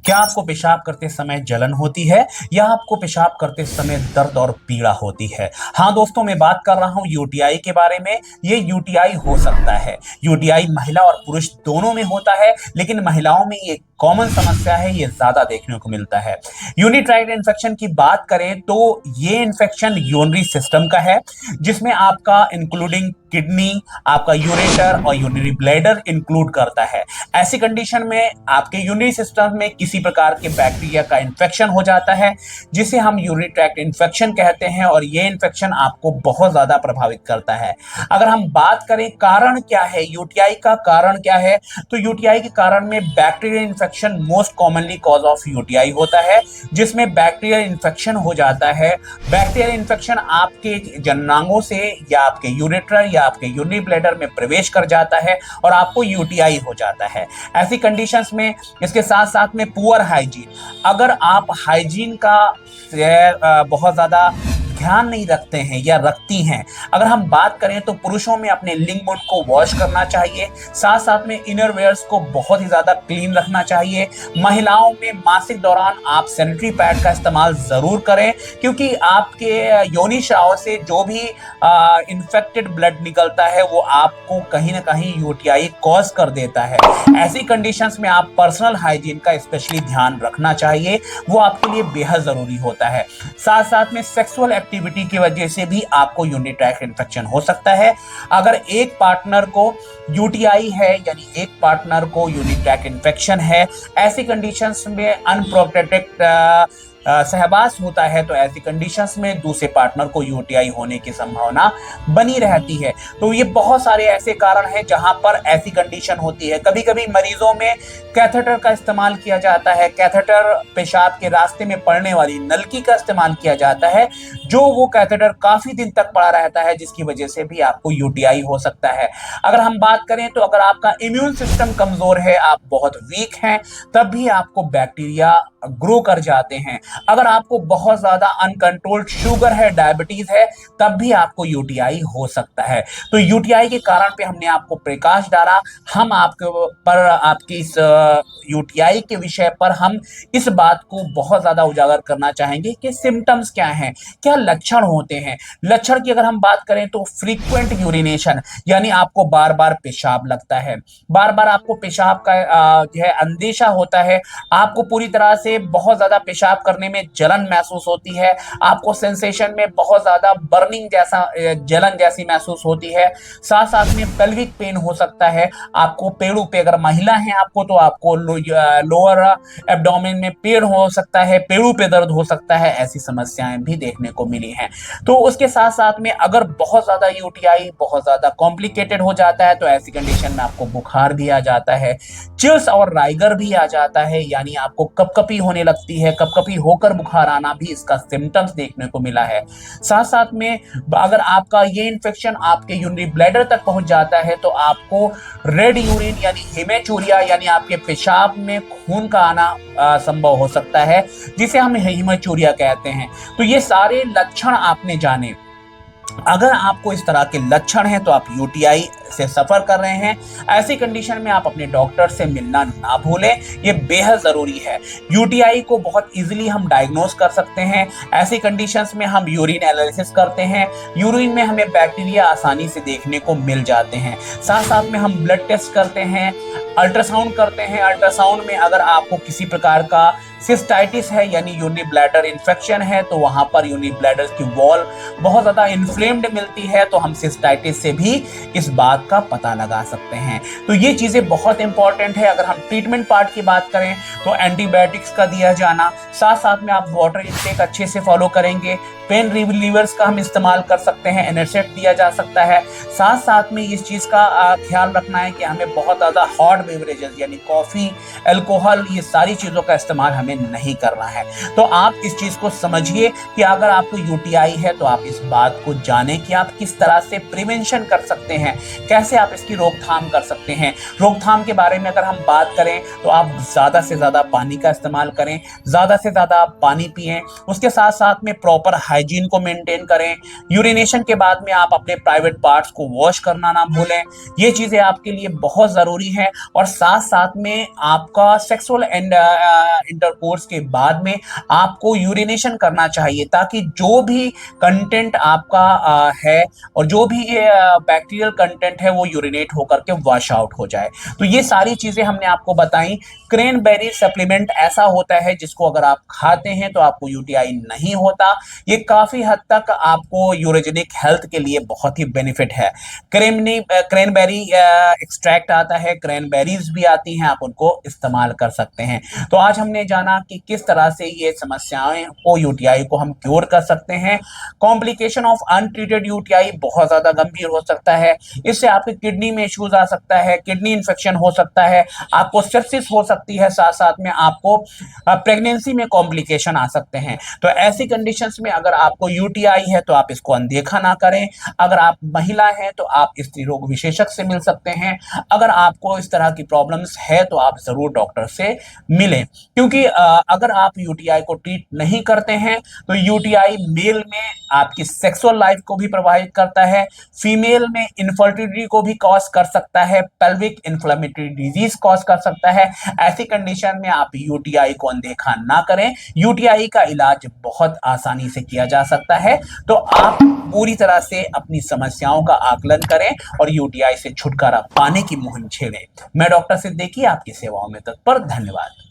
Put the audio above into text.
क्या आपको पेशाब करते समय जलन होती है या आपको पेशाब करते समय दर्द और पीड़ा होती है? हाँ दोस्तों, मैं बात कर रहा हूँ यूटीआई के बारे में। ये यूटीआई हो सकता है। यूटीआई महिला और पुरुष दोनों में होता है, लेकिन महिलाओं में ये कॉमन समस्या है, ये ज्यादा देखने को मिलता है। यूरिन ट्रैक्ट इन्फेक्शन की बात करें तो ये इन्फेक्शन यूरिनरी सिस्टम का है, जिसमें आपका इंक्लूडिंग किडनी, आपका यूरेटर और यूरिनरी ब्लैडर इंक्लूड करता है। ऐसी कंडीशन में आपके यूरिनरी सिस्टम में किसी प्रकार के बैक्टीरिया का इन्फेक्शन हो जाता है, जिसे हम यूरिनरी ट्रैक्ट इन्फेक्शन कहते हैं, और ये इन्फेक्शन आपको बहुत ज्यादा प्रभावित करता है। अगर हम बात करें कारण क्या है, यूटीआई का कारण क्या है, तो यूटीआई के कारण में bacterial infection most commonly cause of UTI होता है, जिसमें बैक्टीरियल इन्फेक्शन हो जाता है। बैक्टीरियल इन्फेक्शन आपके जननांगों से या आपके यूरेटर या आपके यूरिनरी ब्लैडर में प्रवेश कर जाता है और आपको यूटीआई हो जाता है। ऐसी कंडीशंस में इसके साथ साथ में पुअर हाइजीन, अगर आप हाइजीन का बहुत ज्यादा ध्यान नहीं रखते हैं या रखती हैं। अगर हम बात करें तो पुरुषों में अपने लिंग मुंड को वॉश करना चाहिए, साथ साथ में इनर वेयर्स को बहुत ही ज्यादा क्लीन रखना चाहिए। महिलाओं में मासिक दौरान आप सैनिटरी पैड का इस्तेमाल जरूर करें, क्योंकि आपके योनि स्राव से जो भी इन्फेक्टेड ब्लड निकलता है वो आपको कहीं ना कहीं यूटीआई कॉज कर देता है। ऐसी कंडीशंस में आप पर्सनल हाइजीन का स्पेशली ध्यान रखना चाहिए, वो आपके लिए बेहद जरूरी होता है। साथ साथ में सेक्सुअल एक्टिविटी की वजह से भी आपको यूरिनरी ट्रैक्ट इन्फेक्शन हो सकता है। अगर एक पार्टनर को यूटीआई है, यानी एक पार्टनर को यूरिनरी ट्रैक्ट इन्फेक्शन है, ऐसी कंडीशंस में अनप्रोटेक्टेड सहवास होता है, तो ऐसी कंडीशंस में दूसरे पार्टनर को यूटीआई होने की संभावना बनी रहती है। तो ये बहुत सारे ऐसे कारण हैं जहां पर ऐसी कंडीशन होती है। कभी कभी मरीजों में कैथेटर का इस्तेमाल किया जाता है, कैथेटर पेशाब के रास्ते में पड़ने वाली नलकी का इस्तेमाल किया जाता है, जो वो कैथेटर काफी दिन तक पड़ा रहता है, जिसकी वजह से भी आपको यूटीआई हो सकता है। अगर हम बात करें तो अगर आपका इम्यून सिस्टम कमजोर है, आप बहुत वीक हैं, तब भी आपको बैक्टीरिया ग्रो कर जाते हैं। अगर आपको बहुत ज्यादा अनकंट्रोल्ड शुगर है, डायबिटीज है, तब भी आपको यूटीआई हो सकता है। तो यूटीआई के कारण पे हमने आपको प्रकाश डाला। हम आपके पर आपकी इस यूटीआई के विषय पर हम इस बात को बहुत ज्यादा उजागर करना चाहेंगे कि सिम्टम्स क्या हैं, क्या लक्षण होते हैं। लक्षण की अगर हम बात करें तो फ्रीक्वेंट यूरिनेशन, यानी आपको बार बार पेशाब लगता है, बार बार आपको पेशाब का जो है अंदेशा होता है, आपको पूरी तरह से बहुत ज्यादा पेशाब करने में जलन महसूस होती है, आपको सेंसेशन में बहुत ज्यादा बर्निंग जैसा जलन जैसी महसूस होती है। साथ साथ में पेल्विक पेन हो सकता है, आपको पेड़ों पे, अगर महिला है आपको तो आपको लोअर एब्डोमेन में पेड़ हो सकता है, पेड़ों पे दर्द हो सकता है। ऐसी समस्याएं भी देखने को मिली हैं। तो उसके साथ साथ में अगर बहुत ज्यादा यूटीआई बहुत ज्यादा कॉम्प्लिकेटेड हो जाता है तो ऐसी कंडीशन में आपको बुखार भी आ जाता है, चिल्स और राइगर भी आ जाता है, यानी आपको कपकपी होने लगती है, कपकपी होकर बुखार आना भी इसका सिम्टम्स देखने को मिला है। साथ साथ में अगर आपका ये इन्फेक्शन आपके यूरिनरी ब्लैडर तक पहुंच जाता है तो आपको रेड यूरिन यानी हेमेचूरिया, यानी आपके पेशाब में खून का आना संभव हो सकता है, जिसे हम हेमेचूरिया कहते हैं। तो ये सारे लक्षण आपने जाने। अगर आपको इस तरह के लक्षण हैं तो आप यूटीआई से सफर कर रहे हैं, ऐसी कंडीशन में आप अपने डॉक्टर से मिलना ना भूलें, ये बेहद जरूरी है। यूटीआई को बहुत इजीली हम डायग्नोज कर सकते हैं। ऐसी कंडीशंस में हम यूरिन एनालिसिस करते हैं, यूरिन में हमें बैक्टीरिया आसानी से देखने को मिल जाते हैं। साथ साथ में हम ब्लड टेस्ट करते हैं, अल्ट्रासाउंड करते हैं। अल्ट्रासाउंड में अगर आपको किसी प्रकार का सिस्टाइटिस है, यानी यूरिनरी ब्लैडर इन्फेक्शन है, तो वहां पर यूरिनरी ब्लैडर की वॉल बहुत ज्यादा इन्फ्लेम्ड मिलती है, तो हम सिस्टाइटिस से भी इस बात का पता लगा सकते हैं। तो ये चीजें बहुत इंपॉर्टेंट है। अगर हम ट्रीटमेंट पार्ट की बात करें तो एंटीबायोटिक्स का दिया जाना, साथ साथ में आप वाटर इंटेक अच्छे से फॉलो करेंगे, पेन रिलीवर्स का हम इस्तेमाल कर सकते हैं, एनएसएड दिया जा सकता है। साथ साथ में इस चीज का ख्याल रखना है कि हमें बहुत ज्यादा हॉट बेवरेजेस यानी कॉफी, अल्कोहल, ये सारी चीजों का इस्तेमाल हमें हमें नहीं करना है। तो आप इस चीज को समझिए कि अगर आपको यूटीआई है तो आप इस बात को जानें कि आप किस तरह से प्रिवेंशन कर सकते हैं, कैसे आप इसकी रोकथाम कर सकते हैं। रोकथाम के बारे में अगर हम बात करें तो आप ज्यादा से ज्यादा पानी का इस्तेमाल करें, ज्यादा से ज्यादा आप पानी पिएं, उसके साथ साथ में प्रॉपर हाइजीन को मेंटेन करें। यूरिनेशन के बाद में आप अपने प्राइवेट पार्ट्स को वॉश करना ना भूलें, ये चीजें आपके लिए बहुत जरूरी है। और साथ साथ में आपका सेक्सुअल एंड इंटरकोर्स के बाद में आपको यूरिनेशन करना चाहिए, ताकि जो भी कंटेंट आपका है और जो भी बैक्टीरियल कंटेंट है वो यूरिनेट होकर के वॉश आउट हो जाए। तो ये सारी चीजें हमने आपको बताई। क्रेनबेरी सप्लीमेंट ऐसा होता है जिसको अगर आप खाते हैं तो आपको यूटीआई नहीं होता। ये काफी हद तक आपको यूरोजेनिक हेल्थ के लिए बहुत ही बेनिफिट है। क्रेनबेरी एक्सट्रैक्ट आता है, क्रेनबेरीज भी आती हैं, आप उनको इस्तेमाल कर सकते हैं। तो आज हमने जाना कि किस तरह से ये समस्याएं को, यूटीआई को हम क्योर कर सकते हैं। कॉम्प्लिकेशन ऑफ अनट्रीटेड यूटीआई बहुत ज्यादा गंभीर हो सकता है। इससे आपके किडनी में इश्यूज आ सकता है, किडनी इंफेक्शन हो सकता है, आपको सेप्सिस हो सकती है, साथ साथ में आपको प्रेगनेंसी में कॉम्प्लिकेशन आ सकते हैं। तो ऐसी कंडीशंस में अगर आपको यूटीआई है तो आप इसको अनदेखा ना करें। अगर आप महिला हैं तो आप स्त्री रोग विशेषज्ञ से मिल सकते हैं। अगर आपको इस तरह की प्रॉब्लम्स है तो आप जरूर डॉक्टर से मिलें, क्योंकि अगर आप यूटीआई को ट्रीट नहीं करते हैं तो यूटीआई मेल में आपकी सेक्सुअल लाइफ को भी प्रभावित करता है, फीमेल में इनफर्टिलिटी को भी कॉज कर सकता है, पेल्विक इन्फ्लेमेटरी डिजीज कॉज कर सकता है। ऐसी कंडीशन में आप यूटीआई को अनदेखा ना करें। यूटीआई का इलाज बहुत आसानी से किया जा सकता है। तो आप पूरी तरह से अपनी समस्याओं का आकलन करें और यूटीआई से छुटकारा पाने की मुहिम छेड़ें। मैं डॉक्टर सिद्दीकी आपकी सेवाओं में तत्पर। धन्यवाद।